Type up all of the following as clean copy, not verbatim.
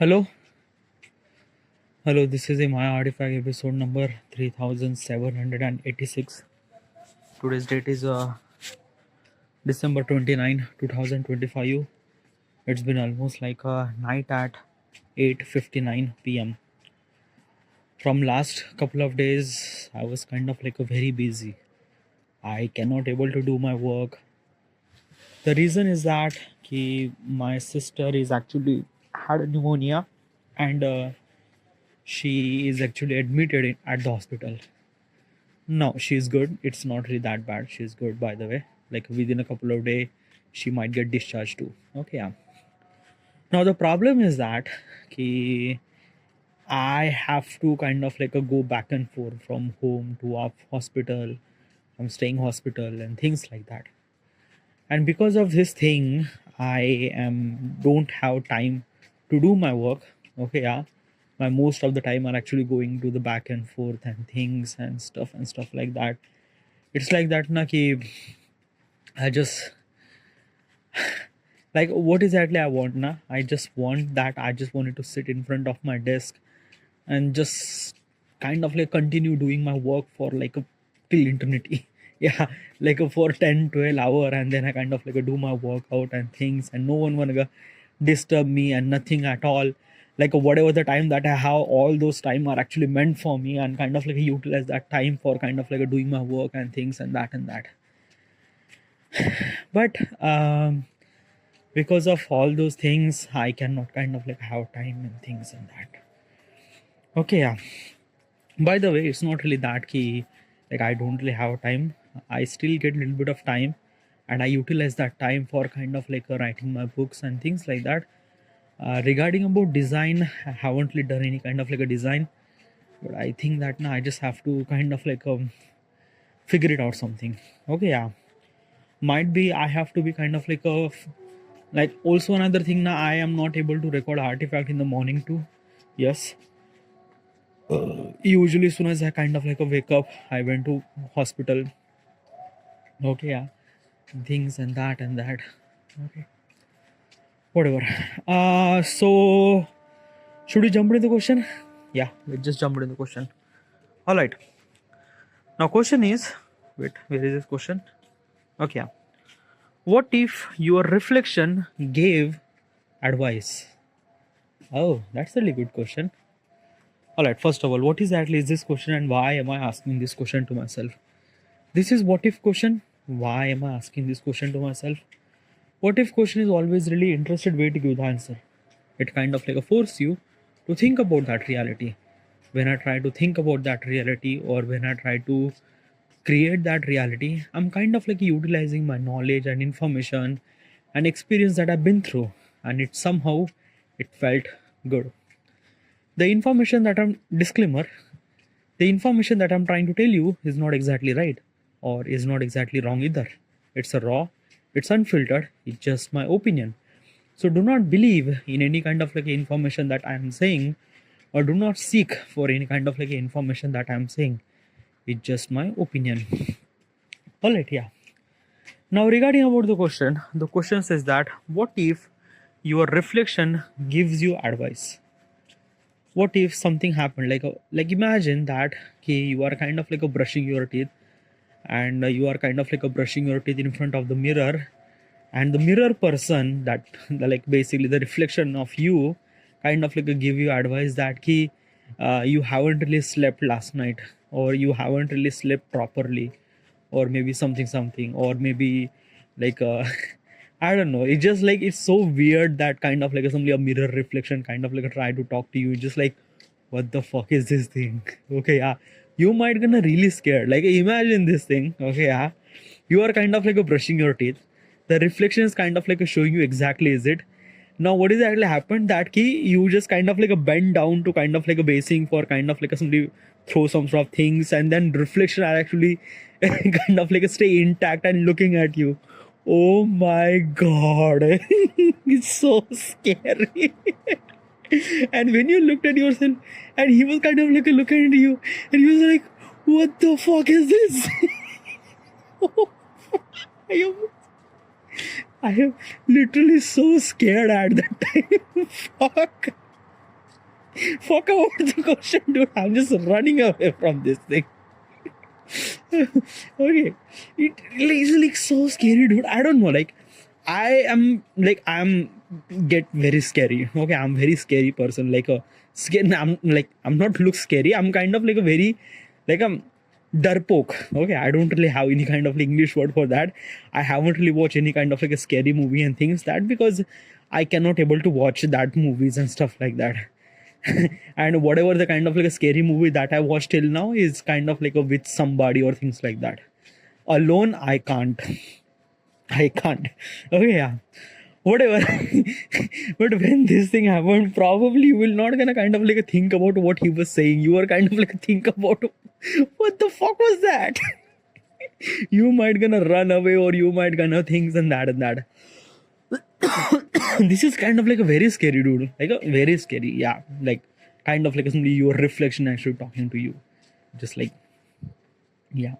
Hello, hello. This is a Maya Artifact episode number 3786. Today's date is December 29, 2025. It's been almost like a night at 8:59 p.m. From last couple of days, I was kind of like a very busy. I cannot able to do my work. The reason is that my sister is actually had a pneumonia and she is actually admitted at the hospital. No, she's good. It's not really that bad. She's good, by the way. Like within a couple of days, she might get discharged too. Okay, yeah. Now the problem is that I have to kind of like go back and forth from home to hospital, from staying hospital and things like that. And because of this thing, I am don't have time to do my work. Okay, yeah. My most of the time are actually going to the back and forth and things and stuff like that. It's like that na ki I just like what exactly I want na. I just want that I just wanted to sit in front of my desk and just kind of like continue doing my work for like a till eternity. Yeah, like for 10-12 hour, and then I kind of like do my workout and things, and no one wanna disturb me and nothing at all. Like whatever the time that I have, all those time are actually meant for me, and kind of like utilize that time for kind of like doing my work and things and that. But because of all those things, I cannot kind of like have time and things and that. Okay, yeah. By the way, it's not really that key. Like I don't really have time. I still get a little bit of time, and I utilize that time for kind of like writing my books and things like that. Regarding about design, I haven't really done any kind of like a design, but I think that now I just have to kind of like figure it out something. Okay, yeah. Might be I have to be kind of like like also another thing now I am not able to record artifact in the morning too. Yes, usually as soon as I kind of like wake up, I went to hospital. Okay, yeah, things and that. Okay, whatever. So should we jump into the question? Yeah, let's just jump into the question. All right. Now question is, wait, where is this question? Okay, yeah. What if your reflection gave advice? Oh, that's a really good question. All right, first of all, what exactly is this question and why am I asking this question to myself? This is what if question. Why am I asking this question to myself? What if question is always really interested way to give the answer. It kind of like force you to think about that reality. When I try to think about that reality, or when I try to create that reality, I'm kind of like utilizing my knowledge and information and experience that I've been through, and it felt good. The information that I'm disclaimer, the information that I'm trying to tell you is not exactly right or is not exactly wrong either. It's a raw, it's unfiltered, it's just my opinion. So do not believe in any kind of like information that I am saying, or do not seek for any kind of like information that I am saying. It's just my opinion. Alright, yeah. Now regarding about the question says that what if your reflection gives you advice? What if something happened like imagine that you are kind of like brushing your teeth, and you are kind of like brushing your teeth in front of the mirror, and the mirror person that like basically the reflection of you kind of like give you advice that you haven't really slept last night, or you haven't really slept properly, or maybe something, or maybe like I don't know. It's just like it's so weird that kind of like a mirror reflection kind of like try to talk to you. Just like, what the fuck is this thing? Okay, yeah. You might gonna really scared. Like imagine this thing. Okay, yeah. You are kind of like brushing your teeth. The reflection is kind of like showing you exactly is it. Now what is actually happened that you just kind of like bend down to kind of like a basing for kind of like somebody throw some sort of things, and then reflection are actually kind of like stay intact and looking at you. Oh my god. It's so scary. And when you looked at yourself, and he was kind of like looking at you, and he was like, what the fuck is this? I am I am literally so scared at that time. Fuck. Fuck about the question, dude. I'm just running away from this thing. Okay, it is like so scary, dude. I don't know. Like, I'm get very scary. Okay, I'm very scary person. Like a scary. I'm not look scary. I'm kind of like a very like darpoke. Okay, I don't really have any kind of like English word for that. I haven't really watched any kind of like a scary movie and things that because I cannot able to watch that movies and stuff like that. And whatever the kind of like a scary movie that I watched till now is kind of like a with somebody or things like that. Alone, I can't. I can't. Okay, yeah. Whatever. But when this thing happened, probably you will not gonna kind of like think about what he was saying. You are kind of like think about what the fuck was that? You might gonna run away or you might gonna things and that and that. This is kind of like a very scary dude. Like a very scary, yeah. Like kind of like somebody your reflection actually talking to you. Just like yeah.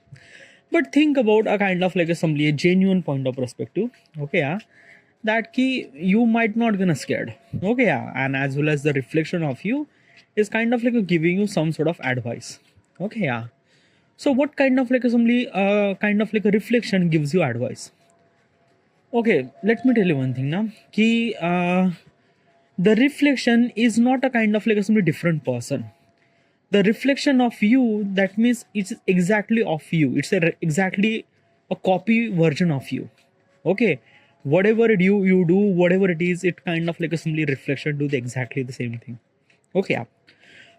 But think about a kind of like a genuine point of perspective. Okay, yeah. That key you might not gonna scared. Okay, yeah. And as well as the reflection of you is kind of like a giving you some sort of advice. Okay, yeah. So what kind of like kind of like a reflection gives you advice? Okay, let me tell you one thing now. Ki the reflection is not a kind of like a different person. The reflection of you, that means it's exactly of you. It's exactly a copy version of you. Okay, whatever you do, whatever it is, it kind of like a simply reflection do exactly the same thing. Okay, yeah.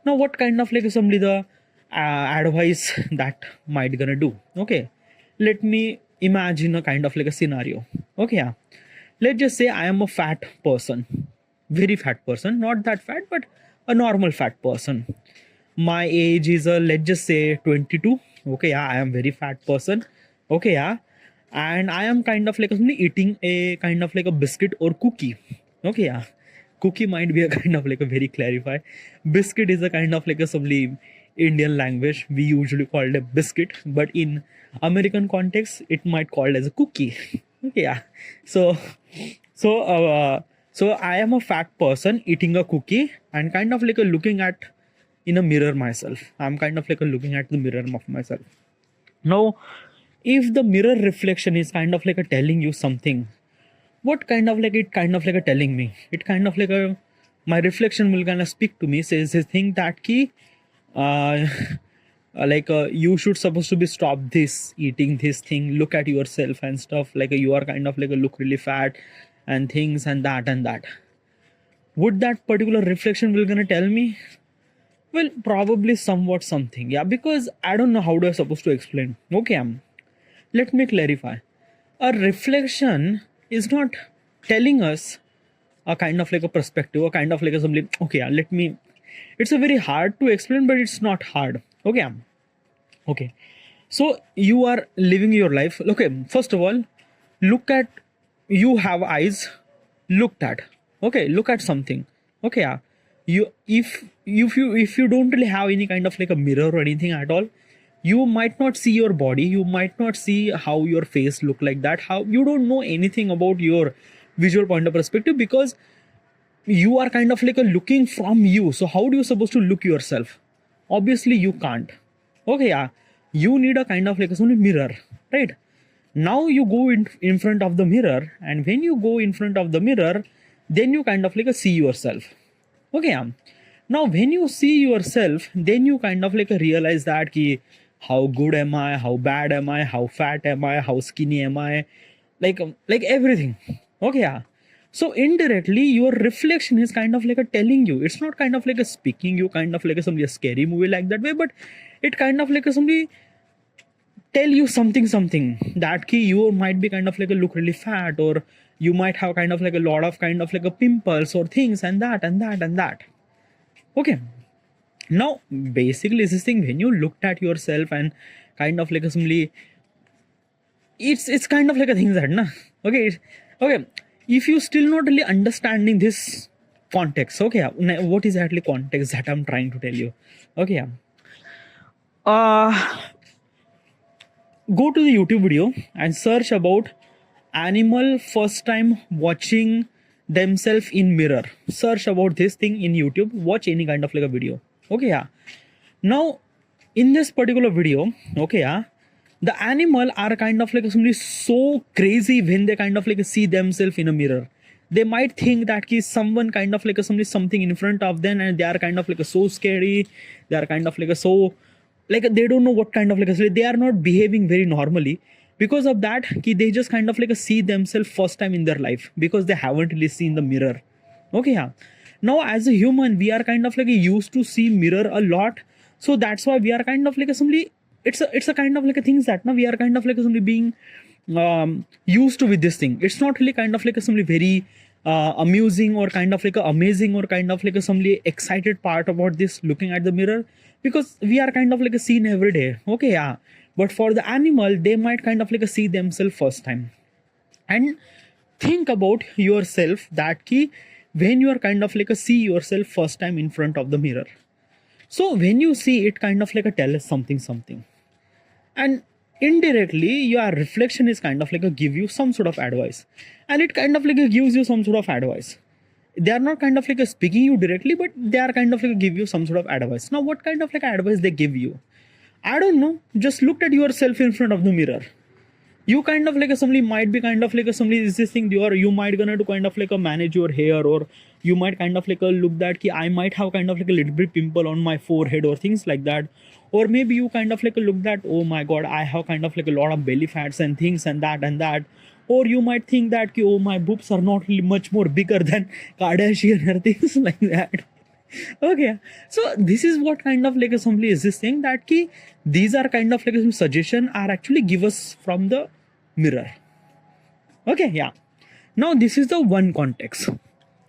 Now what kind of like simply the advice that might gonna do? Okay, let me imagine a kind of like a scenario. Okay, yeah. Let's just say I am a fat person, very fat person, not that fat but a normal fat person. My age is let's just say 22. Okay, yeah, I am very fat person. Okay, yeah. And I am kind of like eating a kind of like a biscuit or cookie. Okay, yeah. Cookie might be a kind of like a very clarify. Biscuit is a kind of like a some Indian language. We usually call it a biscuit, but in American context, it might called as a cookie. Okay, yeah. So, so, so I am a fat person eating a cookie and kind of like a looking at in a mirror myself. I'm kind of like a looking at the mirror of myself. Now, if the mirror reflection is kind of like a telling you something, what kind of like it kind of like a telling me? It kind of like a my reflection will kind of speak to me, says this thing that key uh you should supposed to be stop this eating this thing, look at yourself and stuff, like you are kind of like a look really fat and things and that and that. Would that particular reflection will gonna tell me? Well, probably somewhat something, yeah, because I don't know how do I supposed to explain. Okay, let me clarify. A reflection is not telling us a kind of like a perspective, a kind of like a something. Okay, let me. It's a very hard to explain, but it's not hard. Okay, okay. So you are living your life. Okay, first of all, look at. You have eyes. Looked at. Okay, look at something. Okay, yeah. If you don't really have any kind of like a mirror or anything at all, you might not see your body, you might not see how your face look like that, how you don't know anything about your visual point of perspective, because you are kind of like a looking from you. So how do you supposed to look yourself? Obviously you can't. Okay, yeah, you need a kind of like a mirror, right? Now you go in front of the mirror, and when you go in front of the mirror, then you kind of like a see yourself. Okay, now when you see yourself, then you kind of like realize that ki, how good am I, how bad am I, how fat am I, how skinny am I, like everything. Okay, yeah. So indirectly your reflection is kind of like a telling you, it's not kind of like a speaking you kind of like a somebody a scary movie like that way, but it kind of like a somebody tell you something that key you might be kind of like a look really fat, or you might have kind of like a lot of kind of like a pimples or things and that and that and that. Okay, now basically this thing, when you looked at yourself and kind of like a simply it's kind of like a thing that na. Okay, okay, if you still not really understanding this context, okay, what is actually context that I'm trying to tell you? Okay, go to the YouTube video and search about animal first time watching themselves in mirror. Search about this thing in YouTube, watch any kind of like a video. Okay, yeah. Now in this particular video, okay, yeah, the animal are kind of like somebody so crazy when they kind of like see themselves in a mirror. They might think that someone kind of like something in front of them, and they are kind of like so scary. They are kind of like so like they don't know what kind of like they are not behaving very normally. Because of that, they just kind of like see themselves first time in their life because they haven't really seen the mirror. Okay, yeah. Now as a human, we are kind of like used to see mirror a lot, so that's why we are kind of like somebody. It's a kind of like a things that now we are kind of like somebody being used to with this thing. It's not really kind of like a somebody very amusing or kind of like a amazing or kind of like a somebody excited part about this looking at the mirror, because we are kind of like a scene every day. Okay, yeah. But for the animal, they might kind of like a see themselves first time. And think about yourself that key when you are kind of like a see yourself first time in front of the mirror. So when you see it, kind of like a tell us something, and indirectly your reflection is kind of like a give you some sort of advice, and it kind of like a gives you some sort of advice. They are not kind of like a speaking you directly, but they are kind of like a give you some sort of advice. Now what kind of like advice they give you, I don't know. Just look at yourself in front of the mirror. You kind of like a somebody might be kind of like a somebody is this thing, you might gonna to kind of like a manage your hair, or you might kind of like a look that I might have kind of like a little bit pimple on my forehead or things like that. Or maybe you kind of like a look that, oh my god, I have kind of like a lot of belly fats and things and that. Or you might think that oh, my boobs are not really much more bigger than Kardashian or things like that. Okay, so this is what kind of like somebody is this thing that these are kind of like some suggestion are actually give us from the mirror. Okay, yeah. Now this is the one context.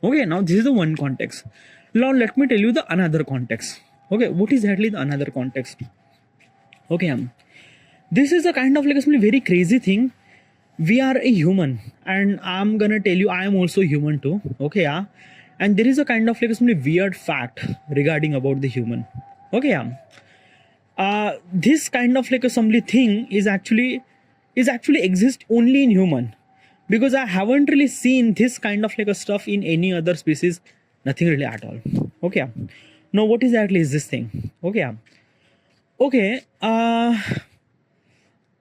Okay, now this is the one context. Now let me tell you the another context. Okay, what is exactly the another context? Okay, this is a kind of like a very crazy thing. We are a human, and I'm gonna tell you I am also human too. Okay, yeah. And there is a kind of like a weird fact regarding about the human. Okay, yeah. This kind of like a somebody thing is actually exist only in human, because I haven't really seen this kind of like a stuff in any other species. Nothing really at all. Okay, yeah. Now what exactly is this thing? Okay, yeah. Okay.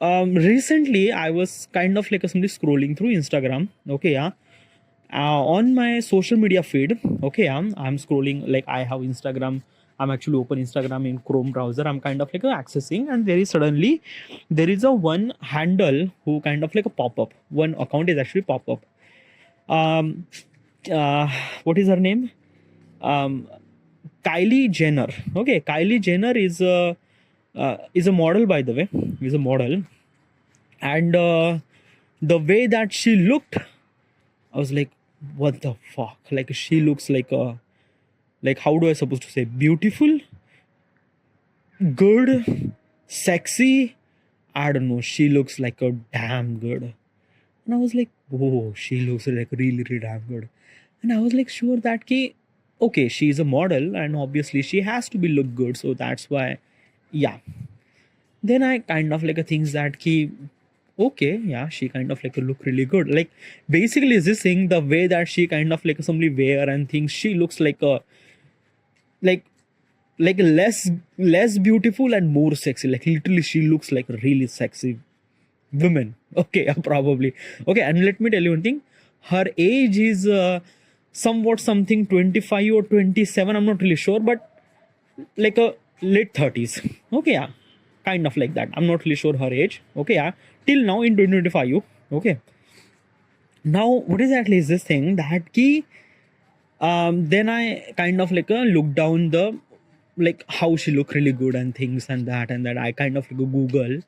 Recently I was kind of like somebody scrolling through Instagram. Okay, yeah. On my social media feed, okay, I'm scrolling, like I have Instagram. I'm actually open Instagram in Chrome browser. I'm kind of like accessing, and there is a one handle who kind of like a pop up. One account is actually pop up. Um, what is her name? Kylie Jenner. Okay, Kylie Jenner is a model, by the way. Is a model, and the way that she looked, I was like, what the fuck? Like she looks like a, like how do I supposed to say, beautiful, good, sexy. I don't know. She looks like a damn good. And I was like, oh, she looks like really, really damn good. And I was like, sure that okay, she's a model and obviously she has to be look good. So that's why, yeah. Then I kind of like a things that okay, yeah, she kind of like look really good. Like basically is this thing, the way that she kind of like somebody wear and things, she looks like a like less beautiful and more sexy. Like literally she looks like a really sexy woman. Okay, probably. Okay, and let me tell you one thing. Her age is somewhat something 25 or 27. I'm not really sure, but like a late 30s. Okay, yeah, kind of like that. I'm not really sure her age. Okay, yeah, till now in 2025. Okay, now what exactly is this thing that then I kind of like look down the like how she look really good and things and that I kind of like Google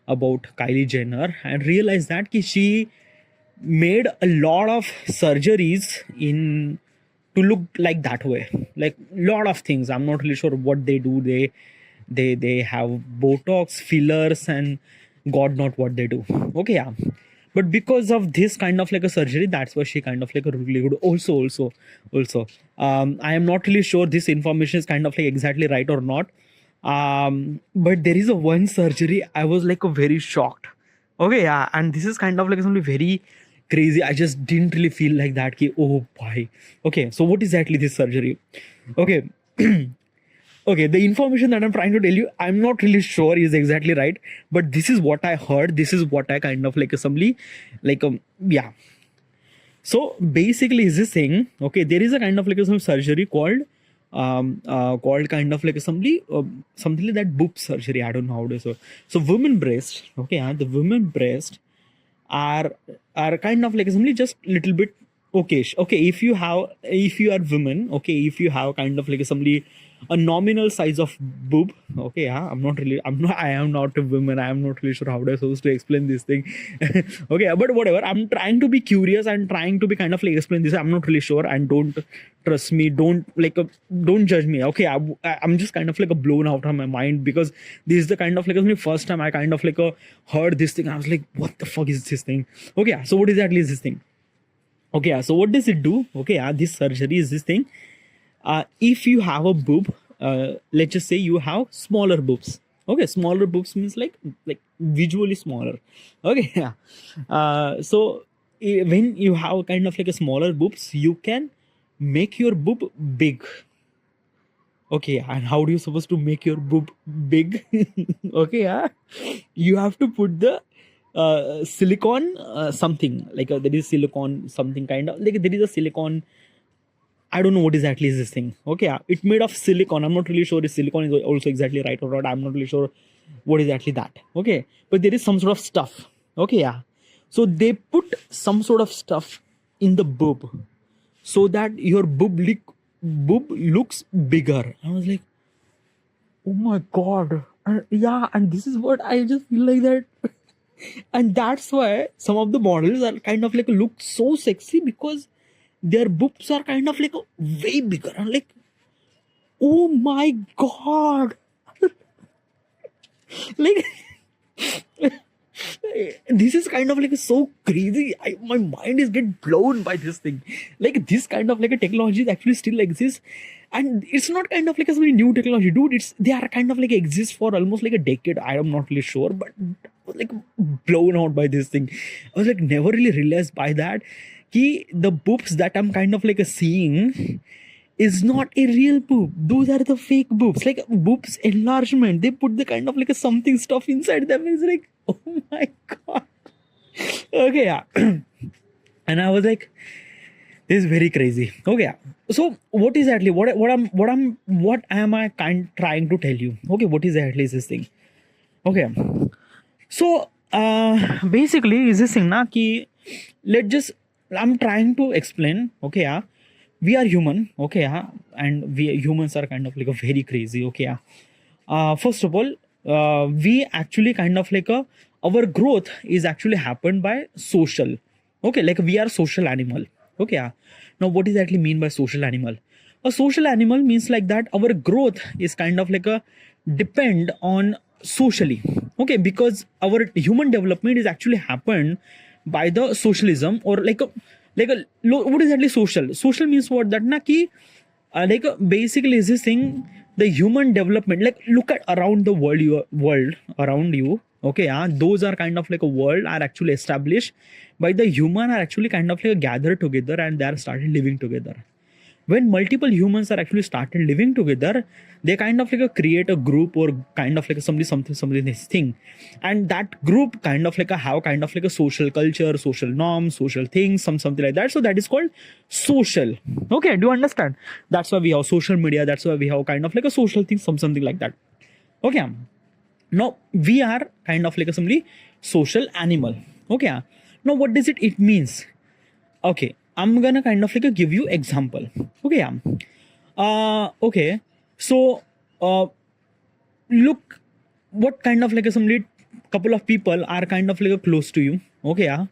about Kylie Jenner and realized that she made a lot of surgeries in to look like that way, like lot of things. I'm not really sure what they do. They have Botox, fillers, and god not what they do. Okay, yeah, but because of this kind of like a surgery, that's why she kind of like a really good. Also I am not really sure this information is kind of like exactly right or not. But there is a one surgery I was like very shocked. Okay, yeah, and this is kind of like something very crazy. I just didn't really feel like that. Ki, oh, bhai. Okay, so what is exactly this surgery? Okay. Okay, the information that I'm trying to tell you, I'm not really sure is exactly right, but this is what I heard. This is what I kind of like assembly, like yeah. So basically, is this thing? Okay, there is a kind of like some surgery called called kind of like assembly something like that boob surgery. I don't know how to say. So women breast. Okay, the women breast are kind of like simply just little bit okay. Okay, if you are women, okay, if you have kind of like simply a nominal size of boob, okay, yeah, I am not a woman. I am not really sure how to supposed to explain this thing. Okay, but whatever. I'm trying to be curious and trying to be kind of like explain this. I'm not really sure, and don't trust me. Don't judge me. Okay, I'm just kind of like a blown out of my mind because this is the kind of like the first time I kind of like heard this thing. I was like, what the fuck is this thing? Okay, yeah, so what exactly is this thing? Okay, yeah, so what does it do? Okay, yeah, this surgery is this thing. If you have a boob, let's just say you have smaller boobs. Okay, smaller boobs means like visually smaller. Okay, yeah. So when you have kind of like a smaller boobs, you can make your boob big. Okay, and how do you supposed to make your boob big? Okay, yeah, you have to put the silicone something like there is silicone something kind of like there is a silicone. I don't know what exactly is this thing. Okay, yeah, it's made of silicon. I'm not really sure if silicon is also exactly right or not. I'm not really sure what is actually that. Okay, but there is some sort of stuff. Okay, yeah. So they put some sort of stuff in the boob so that your boob looks bigger. I was like, oh my god. Yeah, and this is what I just feel like that. And that's why some of the models are kind of like look so sexy because their boobs are kind of like way bigger. I'm like, oh my god. Like this is kind of like so crazy. My mind is get blown by this thing. Like this kind of like a technology that actually still exists, and it's not kind of like a very new technology, dude. They are kind of like exist for almost like a decade. I am not really sure, but like blown out by this thing. I was like never really realized by that. The boobs that I'm kind of like seeing is not a real boob. Those are the fake boobs. Like boobs enlargement. They put the kind of like a something stuff inside them. It's like, oh my god. Okay, yeah. And I was like, this is very crazy. Okay, yeah. So what is actually what am I trying to tell you? Okay, what is actually this thing? Okay. So basically is this thing na ki I'm trying to explain. Okay, yeah, we are human. Okay, yeah, and we humans are kind of like a very crazy. Okay, yeah. First of all, we actually kind of like our growth is actually happened by social. Okay, like we are social animal. Okay, yeah. Now what does that actually mean by social animal? A social animal means like that our growth is kind of like a depend on socially. Okay, because our human development is actually happened by the socialism or what is actually social means what that na ki basically is this thing the human development, like look at around the world around you. Okay, yeah, those are kind of like a world are actually established by the human are actually kind of like gathered together and they are started living together. When multiple humans are actually started living together, they kind of like create a group or kind of like something this thing, and that group kind of like have kind of like a social culture, social norms, social things, something like that. So that is called social. Okay, do you understand? That's why we have social media. That's why we have kind of like a social thing, something like that. Okay, now we are kind of like a social animal. Okay, now what does it means? Okay, I'm gonna kind of like give you example. Okay, yeah. Okay. So, look, what kind of like some couple of people are kind of like close to you. Okay, yeah.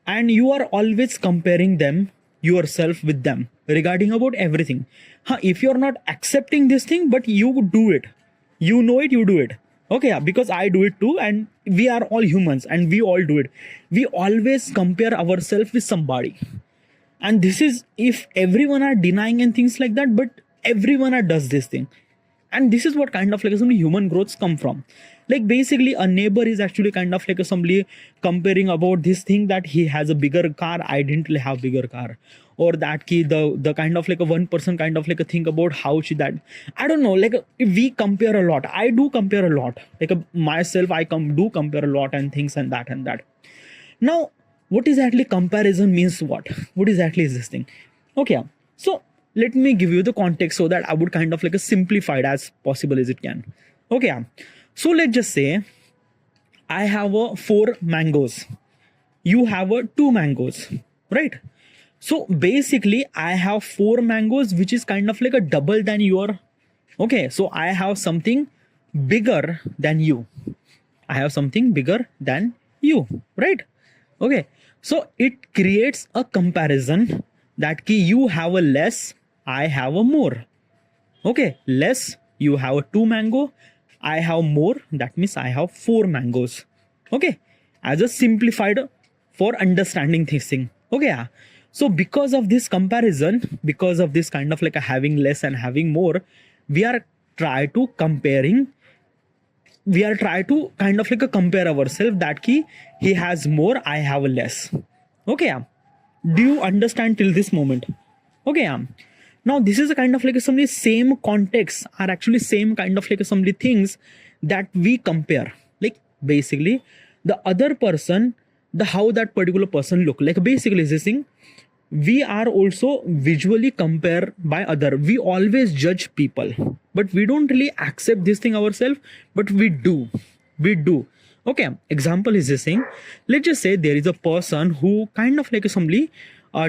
And you are always comparing them yourself with them regarding about everything. If you're not accepting this thing, but you do it, you know it, you do it. Okay, yeah, because I do it too, and we are all humans, and we all do it. We always compare ourselves with somebody. And this is if everyone are denying and things like that, but everyone does this thing. And this is what kind of like some human growths come from. Like basically a neighbor is actually kind of like a somebody comparing about this thing that he has a bigger car, I didn't have bigger car, or that key the kind of like a one person kind of like a think about how she that, I don't know, like we compare a lot, I do compare a lot, like myself I do compare a lot and things and that and that. Now what exactly comparison means, what exactly is this thing? Okay, so let me give you the context so that I would kind of like a simplify it as possible as it can. Okay, so let's just say I have a 4 mangoes, you have a 2 mangoes, right? So basically I have 4 mangoes which is kind of like a double than your. Okay, so I have something bigger than you, I have something bigger than you, right? Okay, so it creates a comparison that ki you have a less, I have a more. Okay, less, you have a 2 mango, I have more, that means I have 4 mangoes. Okay, as a simplified for understanding this thing. Okay, yeah. So because of this comparison, because of this kind of like a having less and having more, we are try to kind of like a compare ourselves that ki he has more, I have less. Okay, yeah. Do you understand till this moment? Okay, yeah. Now this is a kind of like some same context are actually same kind of like some things that we compare. Like basically the other person, the how that particular person look like, basically this thing we are also visually compare by other, we always judge people, but we don't really accept this thing ourselves, but we do. Okay, example is this thing, let's just say there is a person who kind of like somebody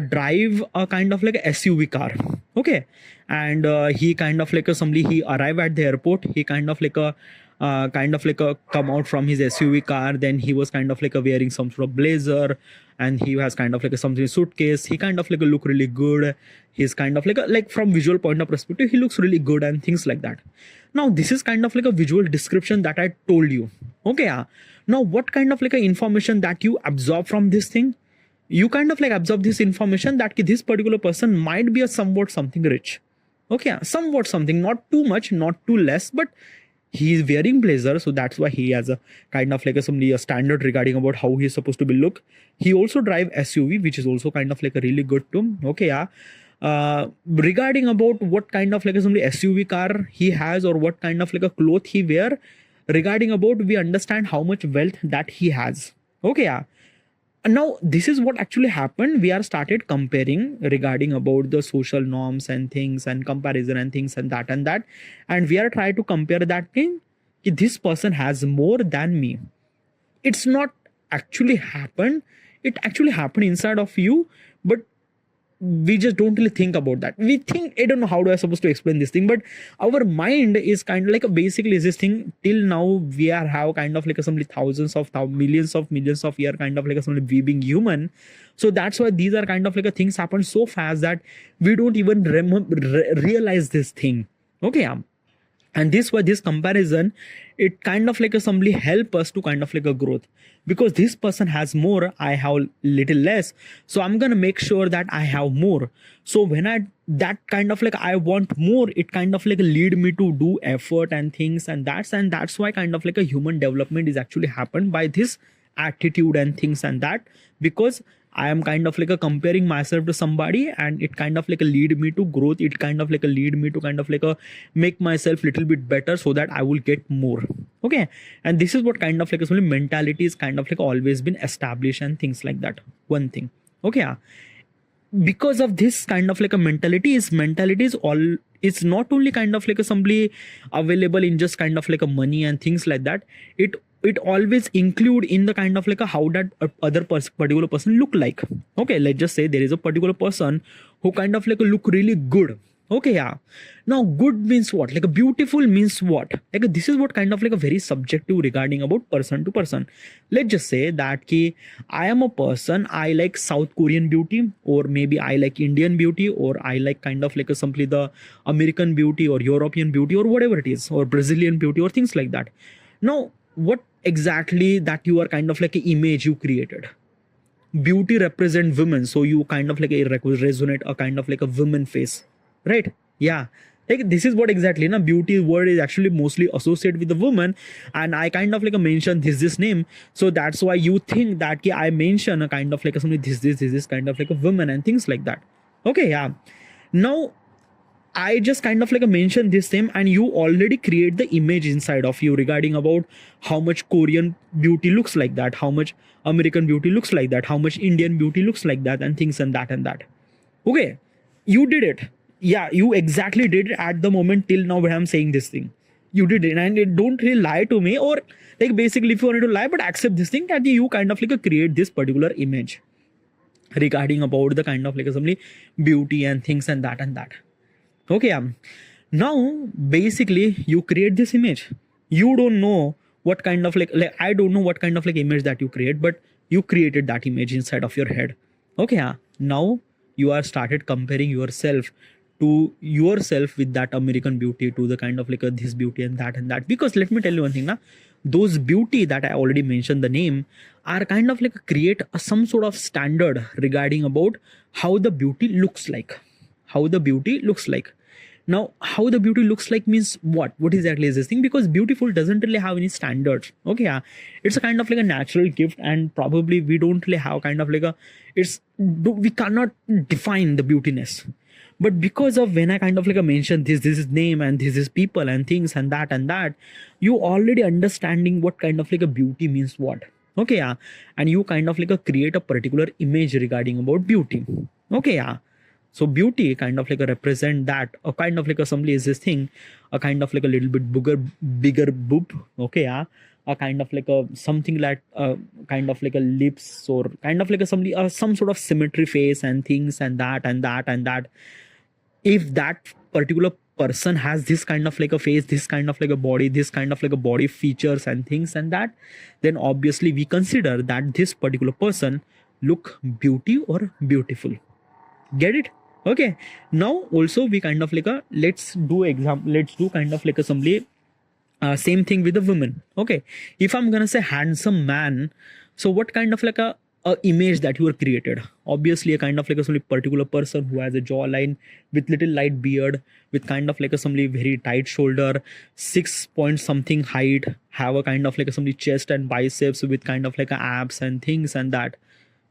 drive a kind of like a SUV car. Okay, and he kind of like somebody, he arrive at the airport, he kind of like a come out from his SUV car, then he was kind of like wearing some sort of blazer, and he has kind of like something suitcase, he kind of like look really good, he's kind of like from visual point of perspective he looks really good and things like that. Now this is kind of like a visual description that I told you. Okay, now what kind of like a information that you absorb from this thing, you kind of like absorb this information that this particular person might be a somewhat something rich. Okay, somewhat something, not too much, not too less, but he is wearing blazer, so that's why he has a kind of like a standard regarding about how he's supposed to be look. He also drive SUV, which is also kind of like a really good too. Okay, yeah. Regarding about what kind of like a SUV car he has or what kind of like a cloth he wear, regarding about we understand how much wealth that he has. Okay, yeah. Now this is what actually happened, we are started comparing regarding about the social norms and things and comparison and things and that, and we are trying to compare that thing, this person has more than me. It's not actually happened, it actually happened inside of you, but we just don't really think about that. We think, I don't know how do I supposed to explain this thing, but our mind is kind of like a basically this thing till now we are have kind of like some thousands of millions of year kind of like some we being human. So that's why these are kind of like a things happen so fast that we don't even realize this thing. Okay, and this way this comparison, it kind of like a somebody help us to kind of like a growth, because this person has more, I have little less, so I'm gonna make sure that I have more. So when I that kind of like I want more, it kind of like lead me to do effort and things, and that's why kind of like a human development is actually happened by this attitude and things and that, because I am kind of like a comparing myself to somebody, and it kind of like a lead me to growth, it kind of like a lead me to kind of like a make myself little bit better so that I will get more. Okay, and this is what kind of like a mentality is kind of like always been established and things like that, one thing. Okay, because of this kind of like a mentality is all, it's not only kind of like a somebody available in just kind of like a money and things like that, it always include in the kind of like a how that other particular person look like. Okay, let's just say there is a particular person who kind of like look really good. Okay, now good means what, like a beautiful means what, like this is what kind of like a very subjective regarding about person to person. Let's just say that ki I am a person, I like South Korean beauty, or maybe I like Indian beauty, or I like kind of like a simply the American beauty or European beauty or whatever it is, or Brazilian beauty or things like that. Now what exactly that you are kind of like an image you created, beauty represent women, so you kind of like resonate a kind of like a woman face, right? Yeah, Like this is what exactly na beauty word is actually mostly associated with the woman, and I kind of like mention this name, so that's why you think that I mention a kind of like something this kind of like a woman and things like that. Okay, yeah. Now I just kind of like mention this thing, and you already create the image inside of you regarding about how much Korean beauty looks like that, how much American beauty looks like that, how much Indian beauty looks like that, and things and that and that. Okay, you did it. Yeah, you exactly did it at the moment till now when I'm saying this thing. You did it, and it don't really lie to me, or like basically if you wanted to lie, but accept this thing that you kind of like create this particular image regarding about the kind of like assembly beauty and things and that and that. Okay, now basically you create this image. You don't know what kind of like I don't know what kind of like image that you create, but you created that image inside of your head. Okay, now you are started comparing yourself to yourself with that American beauty, to the kind of like this beauty and that. Because let me tell you one thing, na, those beauty that I already mentioned the name are kind of like create some sort of standard regarding about how the beauty looks like. How the beauty looks like. Now, how the beauty looks like means what? What exactly is this thing? Because beautiful doesn't really have any standards. Okay, it's a kind of like a natural gift, and probably we don't really have kind of like we cannot define the beautiness. But because of when I kind of like mention this is name and this is people and things and that, you already understanding what kind of like a beauty means what. Okay, and you kind of like create a particular image regarding about beauty. Okay, so beauty kind of like represent that a kind of like assembly is this thing, a kind of like a little bit bigger boob. Okay, a kind of like a something like kind of like a lips, or kind of like assembly some sort of symmetry face and things and that. If that particular person has this kind of like a face, this kind of like a body, this kind of like a body features and things and that, then obviously we consider that this particular person look beauty or beautiful. Get it? Okay, now also we kind of like let's do kind of like assembly same thing with the women. Okay, if I'm gonna say handsome man, so what kind of like a image that you are created? Obviously a kind of like a particular person who has a jawline with little light beard, with kind of like a some very tight shoulder, 6 point something height, have a kind of like a some chest and biceps with kind of like a abs and things and that.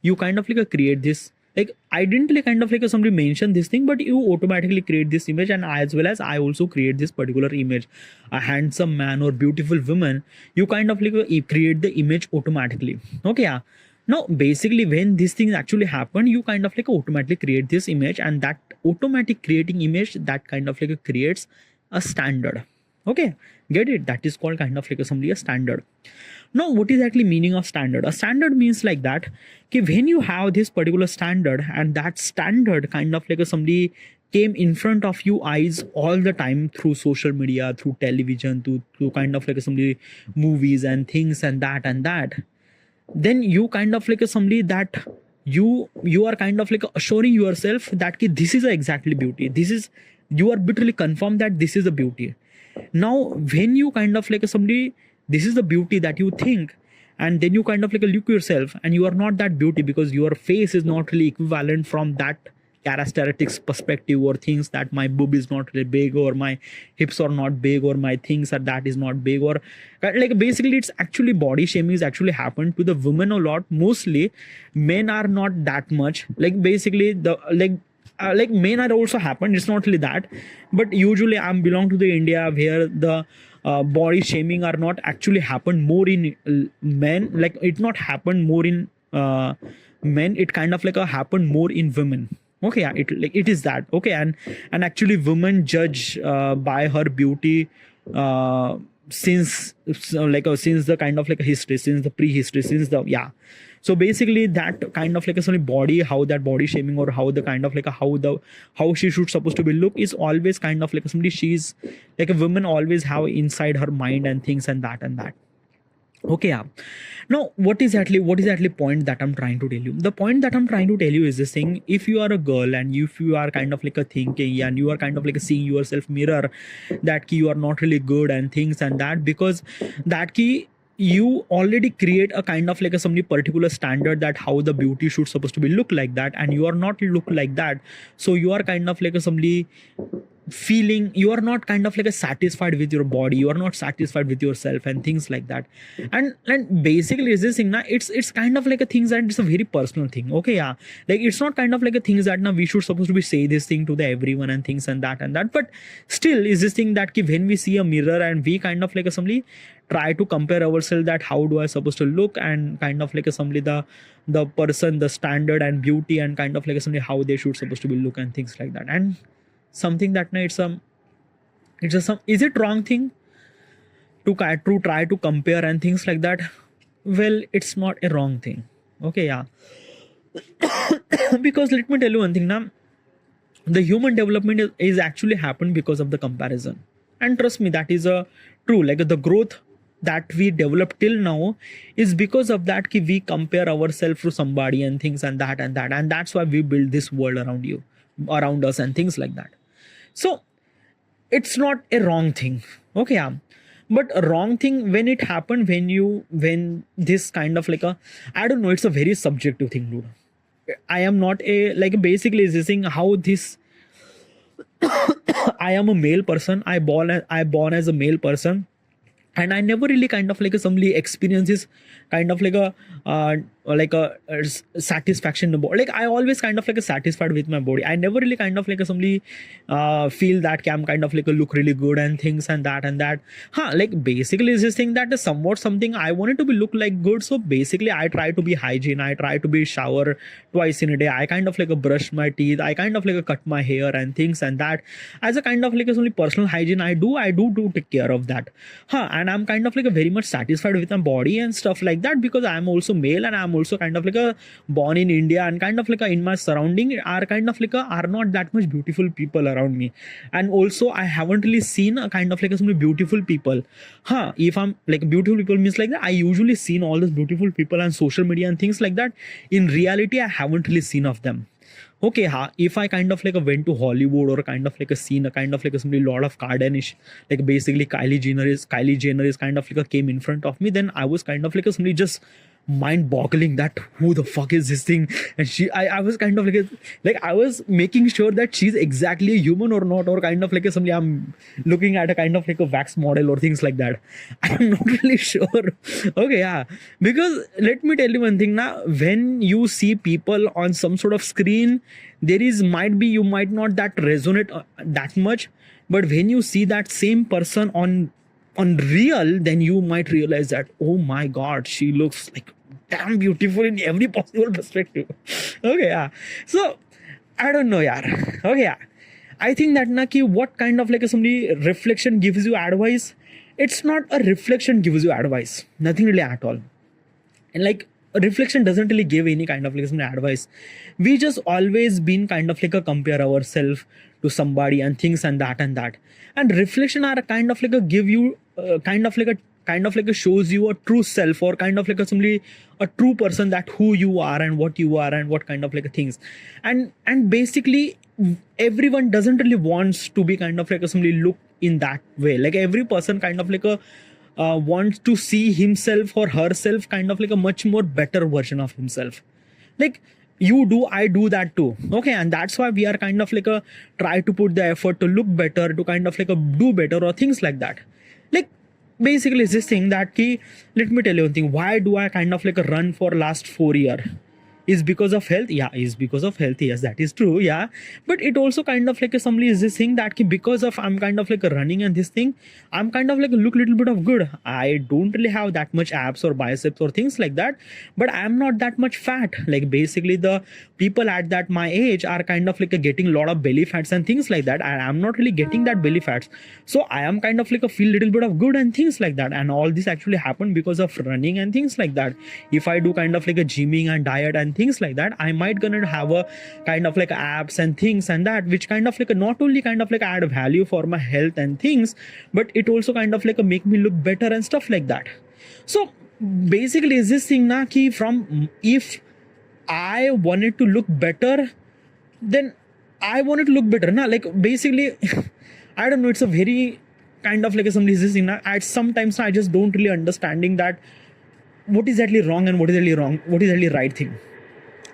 You kind of like create this, like I didn't like kind of like somebody mention this thing, but you automatically create this image, and as well as I also create this particular image, a handsome man or beautiful woman. You kind of like create the image automatically. Okay, now basically when these things actually happen, you kind of like automatically create this image, and that automatic creating image that kind of like creates a standard. Okay, get it? That is called kind of like assembly a standard. Now, what is actually meaning of standard? A standard means like that, okay, when you have this particular standard, and that standard kind of like somebody came in front of you eyes all the time through social media, through television, through kind of like somebody movies and things and that, then you kind of like somebody that you are kind of like assuring yourself that this is exactly beauty. This is, you are literally confirmed that this is a beauty. Now, when you kind of like somebody, this is the beauty that you think, and then you kind of like look yourself, and you are not that beauty because your face is not really equivalent from that characteristics perspective, or things that my boob is not really big, or my hips are not big, or my things are that is not big, or like basically it's actually body shaming is actually happened to the women a lot. Mostly men are not that much, like basically the like men are also happened, it's not really that, but usually I'm belong to the India where the body shaming are not actually happened more in men, like it not happened more in men, it kind of like happened more in women. Okay, yeah, it is that. Okay, and actually women judge by her beauty since since the kind of like a history, since the prehistory, since the so basically that kind of like a body, how that body shaming, or how the kind of like how she should supposed to be look is always kind of like somebody, she's like a woman always have inside her mind and things and that. Okay, now what is actually point that I'm trying to tell you? The point that I'm trying to tell you is this thing: if you are a girl and if you are kind of like a thinking, and you are kind of like seeing yourself mirror that you are not really good and things and that, because that you already create a kind of like some particular standard that how the beauty should supposed to be look like that, and you are not look like that, so you are kind of like somebody feeling, you are not kind of like a satisfied with your body, you are not satisfied with yourself and things like that. And basically is this thing now, it's kind of like a things that it's a very personal thing. Okay, yeah, like it's not kind of like a things that now we should supposed to be say this thing to the everyone and things and that, but still is this thing that ki when we see a mirror and we kind of like a somebody try to compare ourselves, that how do I supposed to look, and kind of like a somebody the person, the standard and beauty, and kind of like a somebody how they should supposed to be look and things like that. And something that it's just some, is it wrong thing to try to compare and things like that? Well, it's not a wrong thing. Okay, yeah. Because let me tell you one thing now, the human development is actually happened because of the comparison. And trust me, that is a true, like the growth that we developed till now is because of that ki we compare ourselves to somebody and things and that's why we build this world around us and things like that. So it's not a wrong thing. Okay, yeah. But a wrong thing when it happened, when this kind of like a, I don't know, it's a very subjective thing, dude. I am not a, like basically is this thing how this I am a male person, I born as a male person, and I never really kind of like somebody experiences kind of like a satisfaction about, like I always kind of like a satisfied with my body. I never really kind of like somebody feel that I'm kind of like a look really good and things and that like basically is this thing that is somewhat something I wanted to be look like good. So basically I try to be hygiene, I try to be shower twice in a day, I kind of like a brush my teeth, I kind of like a cut my hair and things and that, as a kind of like a only personal hygiene I do take care of that. And I'm kind of like a very much satisfied with my body and stuff like that, because I'm also male and I'm also kind of like a born in India, and kind of like a, in my surrounding are kind of like a, are not that much beautiful people around me. And also I haven't really seen a kind of like a some beautiful people. If I'm like beautiful people means like that, I usually seen all those beautiful people on social media and things like that. In reality I haven't really seen of them. Okay, if I kind of like went to Hollywood or kind of like a scene, a kind of like a somebody lot of Kardashian, like basically Kylie Jenner is kind of like a came in front of me, then I was kind of like a somebody just mind boggling that who the fuck is this thing. And I was kind of like I was making sure that she's exactly a human or not, or kind of like somebody I'm looking at a kind of like a wax model or things like that. I'm not really sure. Okay, yeah, because let me tell you one thing now, when you see people on some sort of screen, there is might be you might not that resonate that much, but when you see that same person on real, then you might realize that, oh my god, she looks like damn beautiful in every possible perspective. Okay, yeah. So I don't know, yeah. Okay, yeah. I think that Naki, what kind of like a somebody reflection gives you advice? It's not a reflection gives you advice, nothing really at all. And like reflection doesn't really give any kind of like some advice. We just always been kind of like a compare ourselves to somebody and things and that and reflection are a kind of like a give you kind of like a shows you a true self, or kind of like a somebody a true person, that who you are and what you are and what kind of like a things. And basically everyone doesn't really wants to be kind of like a somebody look in that way. Like every person kind of like a wants to see himself or herself kind of like a much more better version of himself. Like you do, I do that too. Okay, and that's why we are kind of like a try to put the effort to look better, to kind of like a do better or things like that. Like basically it's this thing that key, let me tell you one thing, why do I kind of like a run for last 4 years? Is because of health? Yeah, is because of health. Yes, that is true. Yeah, but it also kind of like a somebody is this thing that because of I'm kind of like a running and this thing, I'm kind of like a look little bit of good. I don't really have that much abs or biceps or things like that, but I'm not that much fat. Like basically the people at that my age are kind of like a getting a lot of belly fats and things like that, and I'm not really getting that belly fats. So I am kind of like a feel little bit of good and things like that, and all this actually happened because of running and things like that. If I do kind of like a gymming and diet and things like that, I might gonna have a kind of like abs and things and that, which kind of like a not only kind of like add value for my health and things, but it also kind of like a make me look better and stuff like that. So basically is this thing na ki from if I wanted to look better, then I wanted to look better na, like basically I don't know, it's a very kind of like somebody is this thing na, at sometimes I just don't really understanding that what is actually wrong and what is actually right thing.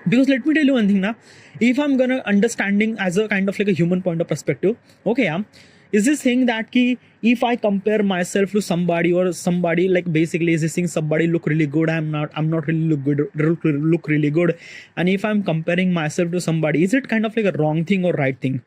Because let me tell you one thing now, if I'm gonna understanding as a kind of like a human point of perspective, okay, yeah, is this thing that ki if I compare myself to somebody, or somebody, like basically is this thing somebody look really good, I'm not really look really good, and if I'm comparing myself to somebody, is it kind of like a wrong thing or right thing?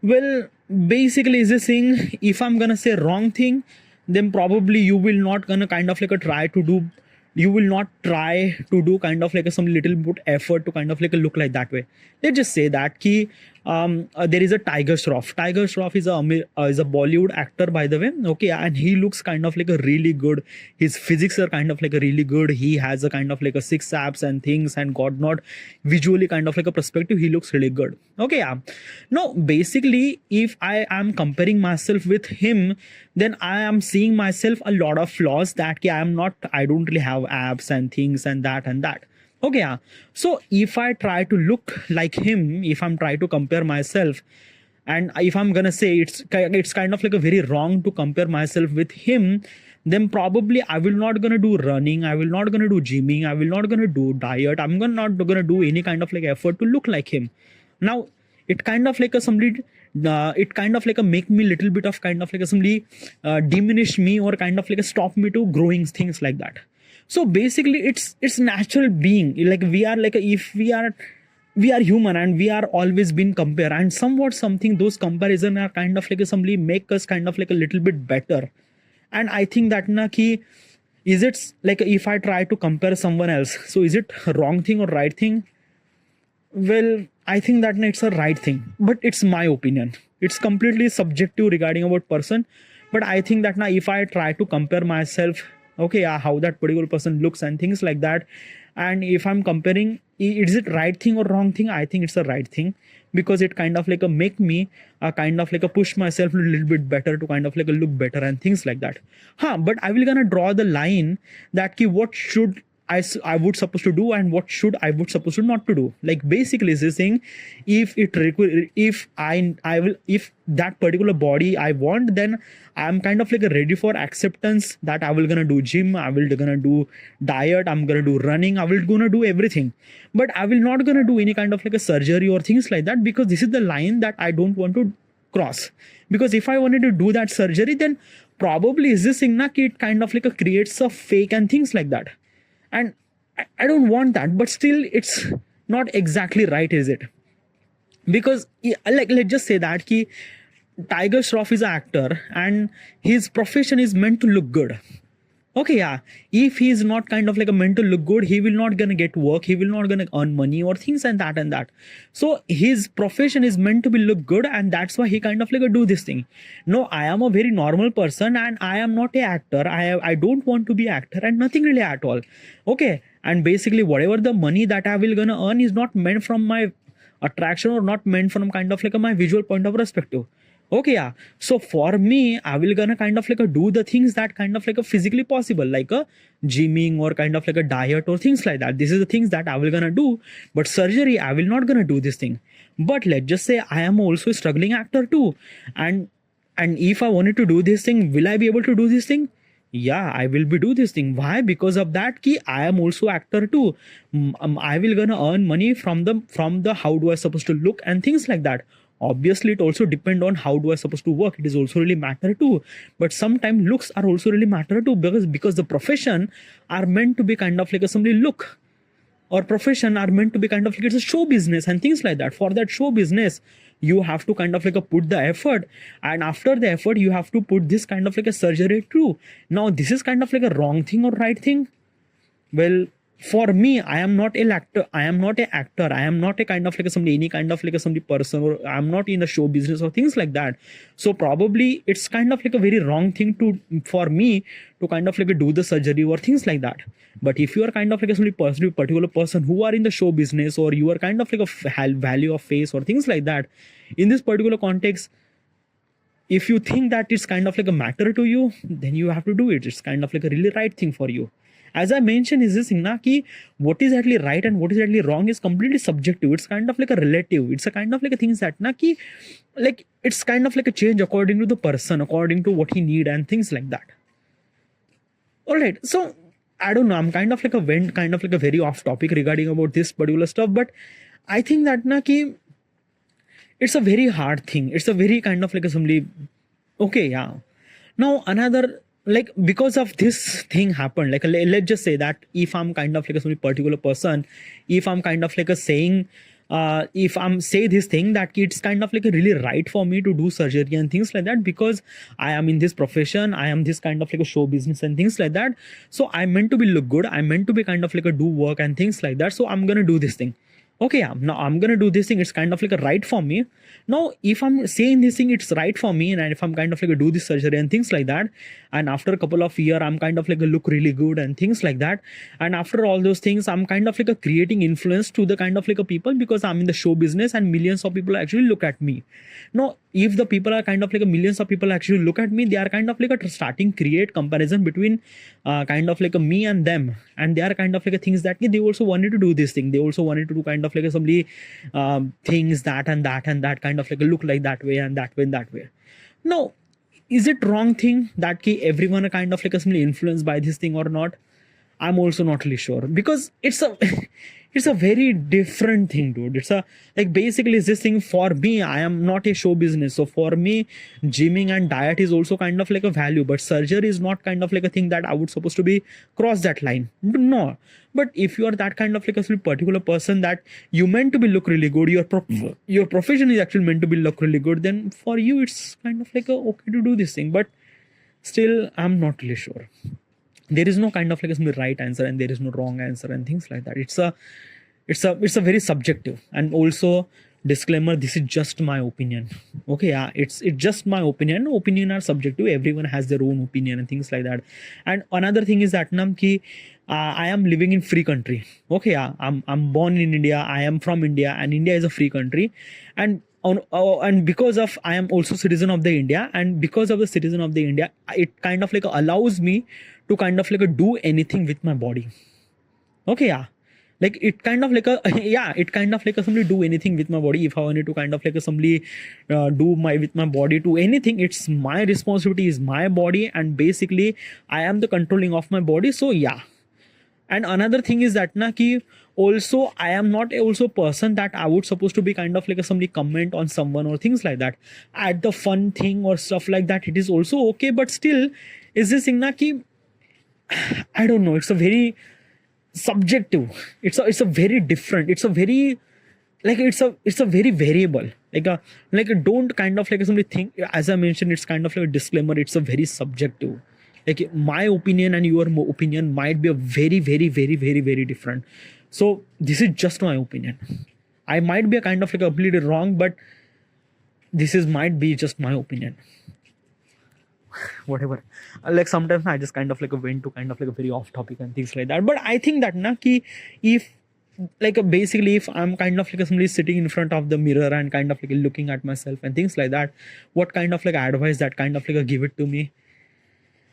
Well, basically is this thing, if I'm gonna say wrong thing, then probably you will not gonna kind of like a try to do, you will not try to do kind of like a some little bit effort to kind of like a look like that way. Let's just say that ki there is a Tiger Shroff. Tiger Shroff is a Bollywood actor, by the way. Okay, and he looks kind of like a really good. His physics are kind of like a really good. He has a kind of like a six abs and things, and God not visually kind of like a perspective. He looks really good. Okay, yeah. No, basically, if I am comparing myself with him, then I am seeing myself a lot of flaws that I don't really have abs and things and that and that. Okay, yeah. So if I try to look like him, if I'm trying to compare myself, and if I'm gonna say it's kind of like a very wrong to compare myself with him, then probably I will not gonna do running, I will not gonna do gymming, I will not gonna do diet, not gonna do any kind of like effort to look like him. Now it kind of like a somebody it kind of like a make me little bit of kind of like a somebody diminish me, or kind of like a stop me to growing, things like that. So basically it's natural being, like we are like if we are human, and we are always been compared, and somewhat something those comparison are kind of like a somebody make us kind of like a little bit better. And I think that na ki, is it like if I try to compare someone else, so is it wrong thing or right thing? Well, I think that it's a right thing, but it's my opinion. It's completely subjective regarding about person. But I think that now if I try to compare myself, okay, how that particular person looks and things like that, and if I'm comparing, is it right thing or wrong thing? I think it's a right thing, because it kind of like a make me kind of like a push myself a little bit better to kind of like a look better and things like that. But I will gonna draw the line that ki what should I would supposed to do, and what should I would supposed to not to do. Like basically is this thing, if I will, if that particular body I want, then I'm kind of like ready for acceptance that I will gonna do gym, I will gonna do diet, I'm gonna do running, I will gonna do everything, but I will not gonna do any kind of like a surgery or things like that, because this is the line that I don't want to cross. Because if I wanted to do that surgery, then probably is this thing na ki it kind of like a creates a fake and things like that. And I don't want that, but still it's not exactly right, is it? Because like let's just say that ki Tiger Shroff is an actor and his profession is meant to look good. Okay, yeah. If he's not kind of like a meant to look good, he will not gonna get work, he will not gonna earn money or things and that and that. So his profession is meant to be look good, and that's why he kind of like a do this thing. No, I am a very normal person and I am not a actor. I don't want to be actor and nothing really at all. Okay. And basically whatever the money that I will gonna earn is not meant from my attraction, or not meant from kind of like my visual point of perspective. Okay, yeah. So for me, I will gonna kind of like a do the things that kind of like a physically possible, like a gymming or kind of like a diet or things like that. This is the things that I will gonna do. But surgery, I will not gonna do this thing. But let's just say I am also a struggling actor too. And if I wanted to do this thing, will I be able to do this thing? Yeah, I will be do this thing. Why? Because of that key, I am also actor too. I will gonna earn money from the how do I supposed to look and things like that. Obviously it also depend on how do I supposed to work, it is also really matter too. But sometimes looks are also really matter too, because the profession are meant to be kind of like a somebody look, or profession are meant to be kind of like it's a show business and things like that. For that show business, you have to kind of like a put the effort, and after the effort you have to put this kind of like a surgery too. Now this is kind of like a wrong thing or right thing? Well, for me, I am not a actor, I am not a actor, I am not a kind of like a somebody, any kind of like a somebody person, or I'm not in the show business or things like that. So probably it's kind of like a very wrong thing to for me to kind of like do the surgery or things like that. But if you are kind of like a somebody person, particular person who are in the show business, or you are kind of like a value of face or things like that, in this particular context, if you think that it's kind of like a matter to you, then you have to do it. It's kind of like a really right thing for you. As I mentioned, is this thing na ki what is actually right and what is actually wrong is completely subjective. It's kind of like a relative. It's a kind of like a things that na ki like it's kind of like a change according to the person, according to what he need and things like that. All right. So I don't know, I'm kind of like a very off topic regarding about this particular stuff, but I think that na ki it's a very hard thing. It's a very kind of like a somebody. Okay, yeah. Now another, like, because of this thing happened, like let's just say that if I'm kind of like a somebody particular person, if I'm kind of like a saying, if I'm say this thing that it's kind of like a really right for me to do surgery and things like that, because I am in this profession, I am this kind of like a show business and things like that. So I meant to be look good, I meant to be kind of like a do work and things like that. So I'm gonna do this thing. Okay, yeah, now I'm gonna do this thing, it's kind of like a right for me. Now if I'm saying this thing, it's right for me, and if I'm kind of like a do this surgery and things like that, and after a couple of year I'm kind of like a look really good and things like that, and after all those things I'm kind of like a creating influence to the kind of like a people, because I'm in the show business and millions of people actually look at me. Now if the people are kind of like a millions of people actually look at me, they are kind of like a starting create comparison between kind of like a me and them, and they are kind of like a things that they also wanted to do this thing, they also wanted to do kind of like a somebody things that and that and that kind of like a look like that way and that way and that way. Now is it wrong thing that everyone are kind of like a somebody influenced by this thing or not? I'm also not really sure, because it's a it's a very different thing, dude. It's a, like, basically it's this thing for me. I am not a show business, so for me gymming and diet is also kind of like a value, but surgery is not kind of like a thing that I would supposed to be cross that line. No. But if you are that kind of like a particular person that you meant to be look really good, your profession is actually meant to be look really good, then for you it's kind of like a okay to do this thing. But still I'm not really sure. There is no kind of like a right answer and there is no wrong answer and things like that. It's a very subjective. And also, disclaimer, this is just my opinion. Okay, yeah, it's just my opinion are subjective, everyone has their own opinion and things like that. And another thing is that I am living in free country. Okay, yeah, I'm born in India, I am from India, and India is a free country. And and because of I am also citizen of the India, and because of the citizen of the India, it kind of like allows me to kind of like do anything with my body. Okay, yeah, like it kind of like a yeah, it kind of like a somebody do anything with my body. If I wanted to kind of like a somebody do my with my body to anything, it's my responsibility, is my body, and basically I am the controlling of my body. So yeah. And another thing is that also I am not also person that I would supposed to be kind of like a somebody comment on someone or things like that at the fun thing or stuff like that. It is also okay, but still is this thing I don't know, it's a very subjective, it's a very different, it's a very like it's a very variable, like a don't kind of like somebody think, as I mentioned, it's kind of like a disclaimer, it's a very subjective. Like my opinion and your opinion might be a very very very very very different. So this is just my opinion. I might be a kind of like completely wrong, but this is might be just my opinion. Whatever. Like sometimes I just kind of like went to kind of like a very off topic and things like that. But I think that if like basically if I'm kind of like somebody sitting in front of the mirror and kind of like looking at myself and things like that, what kind of like advice that kind of like give it to me?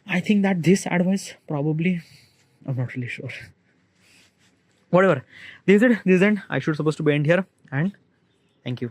I think that this advice probably, I'm not really sure. Whatever. This is it. I should supposed to be end here, and thank you.